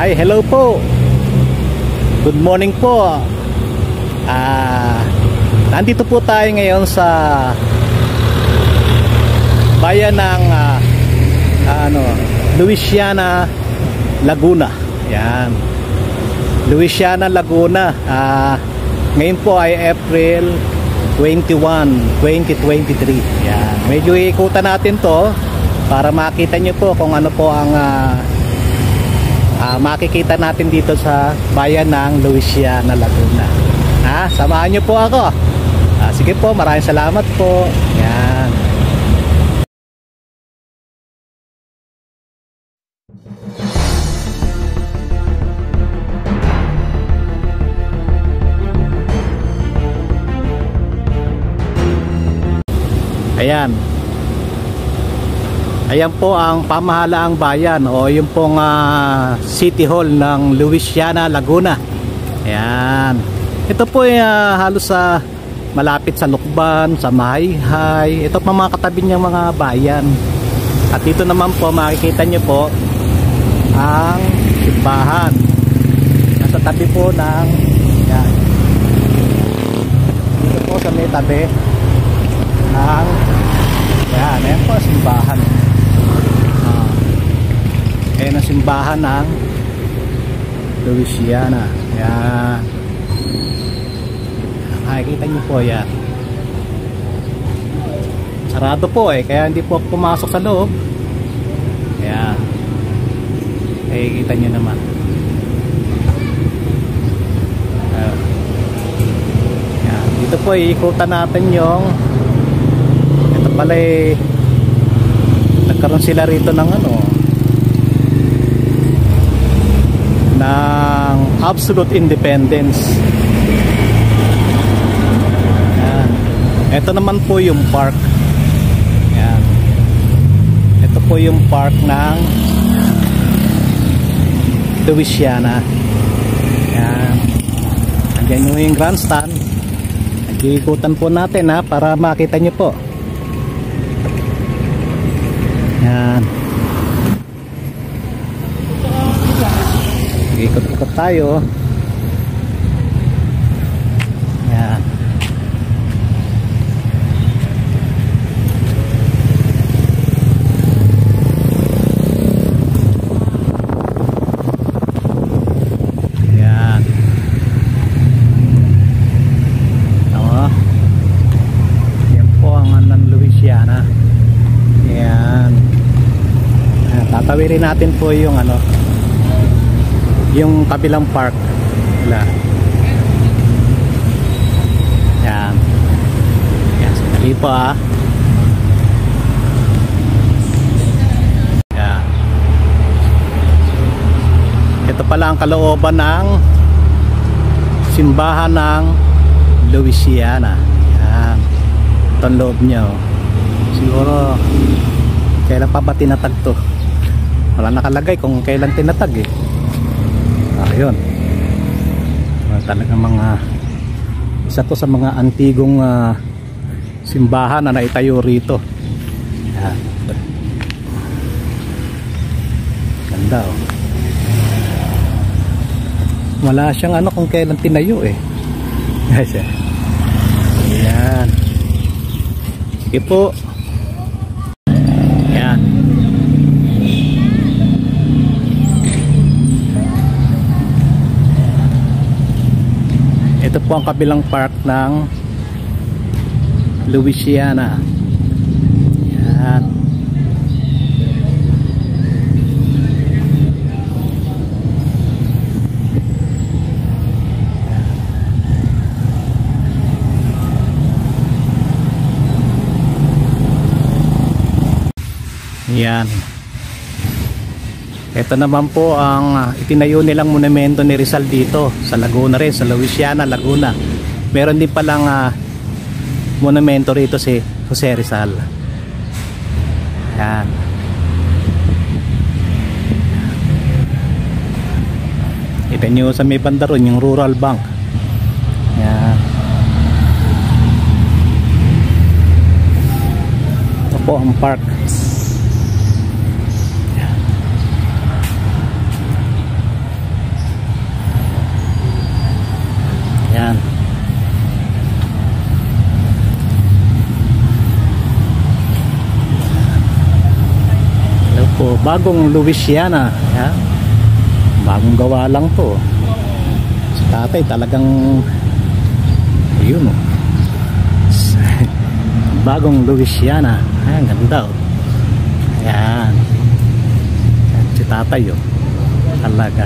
Ay, hello po. Good morning po. Nandito po tayo ngayon sa bayan ng Luisiana, Laguna. Yan. Luisiana, Laguna. Ngayon po ay April 21, 2023. Yan. Medyo ikutan natin to para makita nyo po kung ano po ang makikita natin dito sa bayan ng Luisiana, Laguna. Samahan nyo po ako. Sige po, maraming salamat po. Yan. Ayan. Ayan po ang pamahalaang bayan o yung pong City Hall ng Luisiana, Laguna. Ayan. Ito po ay halos malapit sa Lukban, sa Mahayhay. Ito pa mga katabi niyang mga bayan. At dito naman po makikita niyo po ang simbahan. Nasa tabi po ng yan. Dito po sa may tabi ng yan. Ayan po simbahan. Ayan ang simbahan ng Luisiana. Ayan. Nakikita nyo po yan. Sarado po kaya hindi po ako pumasok sa loob. Ayan. Nakikita nyo naman. Ayan. Dito po iikutan natin yung ito pala nagkaroon sila rito ng ng absolute independence. Ayan. Ito naman po yung park. Ayan. Ito po yung park ng Luisiana. Ayan. Andyan yung grandstand. Nag-iikutan po natin para makita nyo po. Ayan. Ikot-ikot tayo. Ayan. Ayan. Yan po ang Luisiana. Ayan. Tatawirin natin po yung yung kabilang park wala. Yan. Yan, sandali po Yan. Ito pala ang kalooban ng simbahan ng Luisiana. Yan. Ito ang loob niya siguro kailan pa ba tinatag to? Wala nakalagay kung kailan tinatag ayun. Talagang isa to sa mga antigong simbahan na naitayo rito. Ayan. Ganda wala siyang kung kailan tinayo guys ayan. Sige po. Ayan. Ito po ang kabilang park ng Luisiana. Yan. Yan. Ito naman po ang itinayo nilang monumento ni Rizal dito sa Laguna rin, sa Luisiana, Laguna. Meron din palang monumento rito si Jose Rizal. Yan. Kita nyo sa may banda ron yung Rural Bank. Yan. Ito po ang park. bagong Louisiana. Yan. Bagong gawa lang to. Si tatay talagang ayun oh. Bagong Louisiana. Ayan, ganda oh. Ayan. Ayan si tatay oh. Talaga.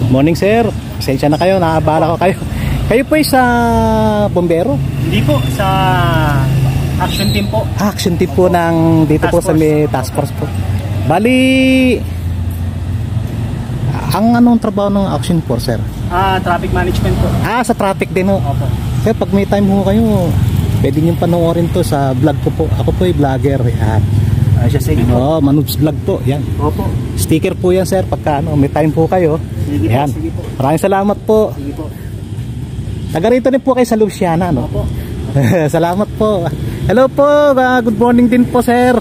Morning sir. Pasensya na kayo, nakabala ko kayo. Kayo po ay sa bombero? Hindi po, sa action team po. Action team po ng dito Task po sa may task force po. Bali, ang anong trabaho ng action force sir? Traffic management po. Sa traffic din ho. Opo. Sir, pag may time ho kayo, pwede nyo panoorin to sa vlog ko po. Ako po ay vlogger. Yan. Siya, sige po. Manubs vlog po. Yan. Opo. Sticker po yan sir pagka may time po kayo. Sige po, Yan. sige po. Maraming salamat po. Sige po. Taga rito din po kayo sa Louisiana, no? Opo. Salamat po. Hello po. Good morning din po sir.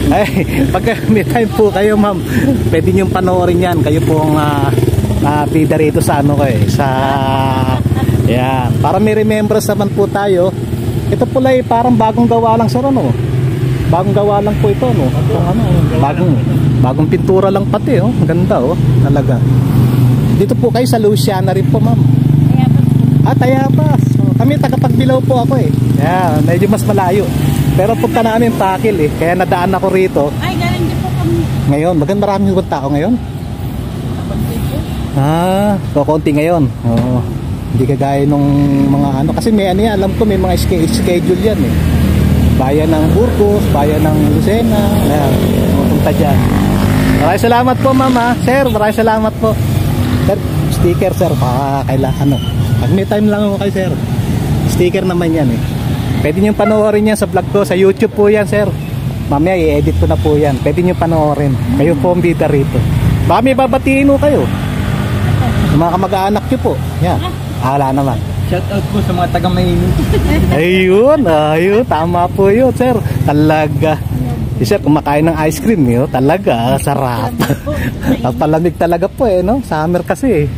Ay, pagka may time po kayo ma'am, pwede nyo panoorin yan. Kayo pong bida rito sa ano kayo, sa yan. Para may remembrance naman po tayo. Ito po ay parang bagong gawa lang sir, ano? Bagong gawa lang po ito, no? Itong, bagong pintura lang pati, oh. Ang ganda, oh. Talaga. Dito po kayo sa Louisiana rin po, ma'am. Tayapas. Kami tagapagbilaw po ako eh. Yeah, medyo mas malayo. Pero punta namin Pakil eh. Kaya nadaan ako rito. Ay, galing din po kami. Ngayon, maraming tao ngayon. Konti ngayon. Oo. Hindi kagaya nung mga ano. Kasi may ano yan, alam ko may mga schedule yan eh. Bayan ng Burgos, bayan ng Lucena. Ayan, pupunta dyan. Maraming salamat po mama. Sir, maraming salamat po. Sir, sticker sir. Kailangan ano. Pag may time lang ako kay sir. Sticker naman yan eh. Pwede nyo panoorin yan sa vlog ko. Sa YouTube po yan sir. Mamaya i-edit ko na po yan. Pwede nyo panoorin. Kayo po ang bida rito. Baka may babatiin mo kayo. Mga kamag-anak nyo po. Yan. Wala naman. Shout out po sa mga taga Maynila. Ayun. Tama po yun sir. Talaga. Sir, kumakain ng ice cream yun. Talaga. Sarap. Palamig talaga po eh. No? Summer kasi eh.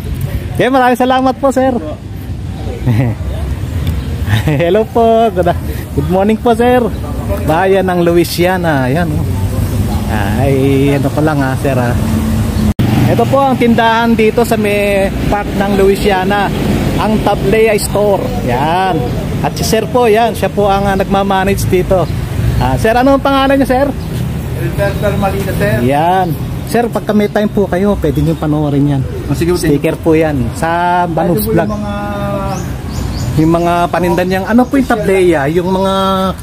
Kaya maraming salamat po sir. Hello po. Good morning po sir. Bayan ng Louisiana. Ayan oh. Ay ano ko lang sir Ito po ang tindahan dito sa may park ng Louisiana. Ang Tablea Store. Yan. At si sir po yan. Siya po ang nagmamanage dito. Sir, ano ang pangalan niya sir? Alberto Malina sir. Yan. Sir, pagka may time po kayo, pwede nyo panoorin yan. Sige, sticker po yan. Sa Manubs Vlog. Yung mga panindan niyang, ano po yung Tablea? Yung mga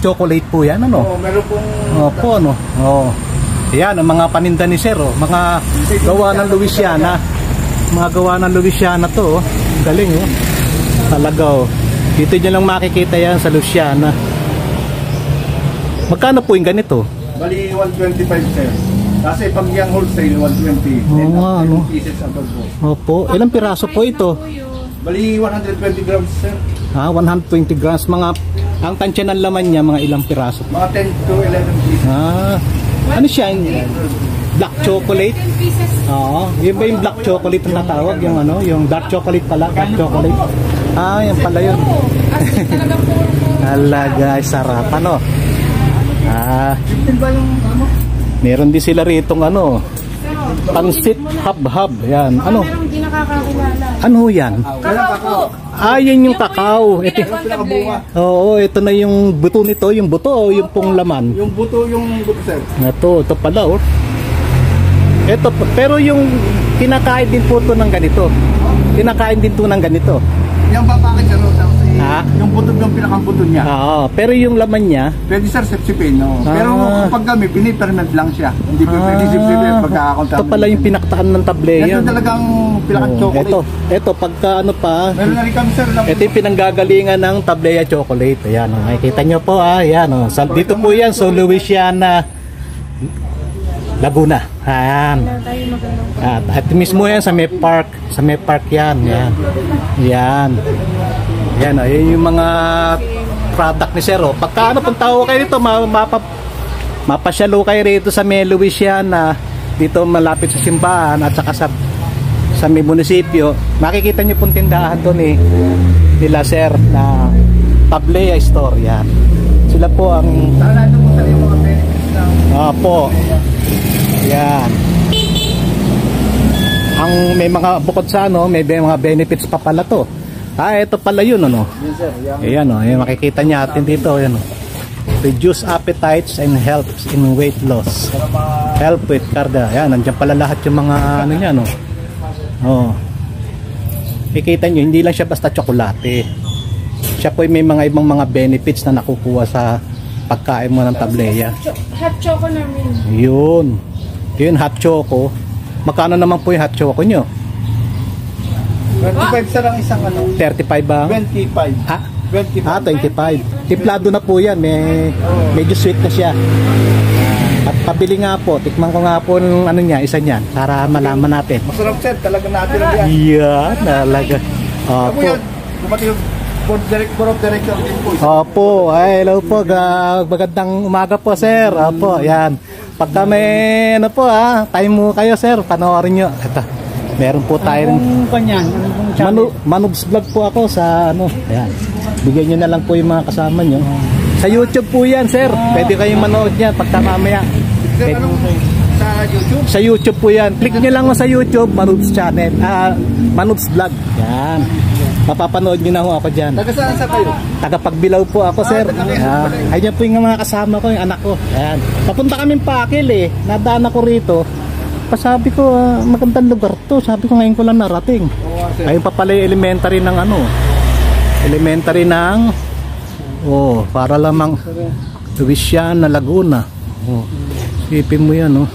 chocolate po yan, ano? Meron pong... Opo, ano? Yan, ang mga panindan ni sir, mga gawa ng Louisiana. Mga gawa ng Louisiana to, galing, talaga, dito nyo lang makikita yan sa Louisiana. Magkano po yung ganito? Bali, 125 sir. Kasi pag yung wholesale, 120. Ano? Pieces above po. Opo, ilang piraso po ito? Bali, 120 grams sir. 120 grams. Ang tansya ng laman niya, mga ilang piraso? Mga 10 to 11 pieces. Ano siya? Black chocolate? Oo. Yun ba yung black chocolate na natawag? Yung ano? Yung dark chocolate pala? Dark chocolate? Yan pala yun. Talaga, sarap. Ano? 15 ba yung ano? Meron din sila ritong ano? Pansit hab-hab. Yan. Ano? Merong di nakakakilala. Ano yan? Kakao. Yan yung kakao. Ito. Oo, ito na yung buto nito. Yung buto o yung pong laman? Yung buto sir. Ito pala Ito, pero yung kinakain din po ito ng ganito. Kinakain din ito ng ganito. Yung papakit sir, yung buto yung pinakang buto niya. Pero yung laman niya, pwede sir sipsipin, no? Pero kapag kami, piniperment lang siya. Hindi po pwede sipsipin pagkakakontamin. ito pala yung pinaktaan ng Tablea. Ito talagang pinakang chocolate. Ito pagka ano pa, meron na rin kami sir. ito yung pinanggagalingan ng Tablea chocolate. Ayan, makikita nyo po ayan, dito po yan, so Louisiana, Laguna. Ayan. At mismo yan sa may park. Sa may park yan. Yan. Yan yung mga product ni sir. Pagka ano, punta ko kayo dito, mapasyalo kayo rito sa may Louisiana, dito malapit sa simbahan at saka sa may munisipyo, makikita nyo pong tindahan doon nila sir na Tablea Store. Yan. Sila po ang Sana ito po yung mga benefits ng po. Yan. Ang may mga bukod sa ano, may mga benefits pa pala to. Ito pala yun ano. Yes, sir. Ayan o, makikita natin dito. Ayan o. Reduce appetites and helps in weight loss. Help with cardio. Ayan, nandiyan pala lahat yung mga ano niya no. Oh. Makikita nyo, hindi lang siya basta tsokolate. Siya po may mga ibang mga benefits na nakukuha sa pagkain mo ng Tablea. Hot choco namin. Yun. Yun, hot choco. Magkano naman po yung hot choco nyo? 25 sir ang isang ano. 35 ba? 25. Ha? 25. 25. Timplado na po yan. Medyo sweet na siya. At pabili nga po. Tikman ko nga po ng ano niya, isa niyan. Para malaman natin. Masarap sir, talaga natin yan. Yan, talaga. Ako yan, bumati yung board of director din po. Opo, ay hello po. Magandang umaga po sir. Opo, yan. Pagka may ano po time mo kayo sir, panoorin nyo. Ito, meron po tayo Manubs Vlog po ako sa ano. Ayan. Bigyan nyo na lang po yung mga kasama nyo. Sa YouTube po yan sir. Pwede kayong manood yan pagka mamaya. Sir, anong sa YouTube? Sa YouTube po yan. Click nyo lang sa YouTube, Manubs Channel. Manubs Vlog. Yan. Mapapanood nyo na ho ako dyan. Taga saan sa kayo? Tagapagbilaw po ako sir. Ayan po yung mga kasama ko, yung anak ko. Ayan. Papunta kaming Pakil Nadaan ako rito. Sabi ko, magandang lugar to. Sabi ko ngayon ko lang narating. Ayun pa pala yung elementary ng ano. Elementary ng para lamang Luisiana, Laguna. Sipin mo yan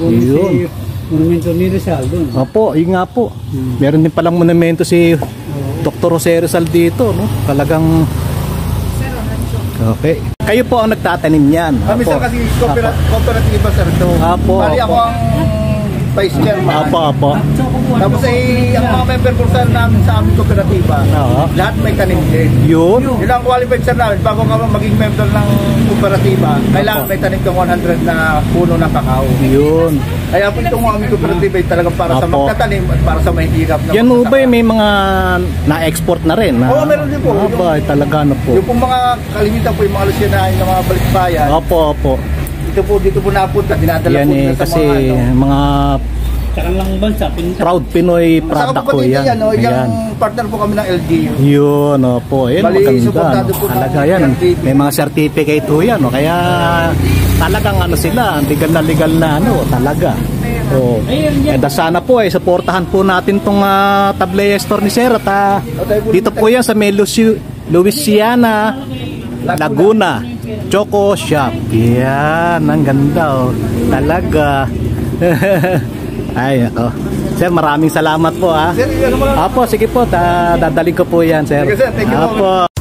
Yun. Monumento ni Rizal doon. Opo, yun nga po. Meron din palang monumento si Dr. Jose Rizal dito, no? Talagang okay. Kayo po ang nagtatanim niyan. Kami sir kasi cooperative sir ito. Apo. Bali ako ang vice chairman. Apo. Tapos ang mga member po sir namin sa aming kooperatiba, lahat may tanim din. Yun. Yun ang qualified sir namin. Bago ka maging member ng kooperatiba, kailangan may tanim kang 100 na puno ng kakao. Yun. Kaya po itong aming kooperatiba ay talagang para sa magtatanim at para sa mahihirap na yan ba may mga na-export na rin? Oo, meron din po. Talaga po. Yung pong mga kalimitan po, yung mga lusyonahin ng mga balikbayan. Opo. Dito po napunta, dinadala yan po nila sa kasi mga mga lang bansa, proud Pinoy product ko yan. Yung partner po kami ng LGU. Yun, opo. Yan, maganda. Talaga yan. May mga certificate po yan. Kaya talagang sila, legal na talaga. Sana po supportahan po natin tong Tablea Store ni Sir. At dito po yan sa may Luisiana, Laguna, Choco Shop. Yan, ang ganda talaga. Ay, ako. Sir, maraming salamat po Sir, Apo, sige po, dadaling ko po yan, sir. Sige, sir, thank you. Apo.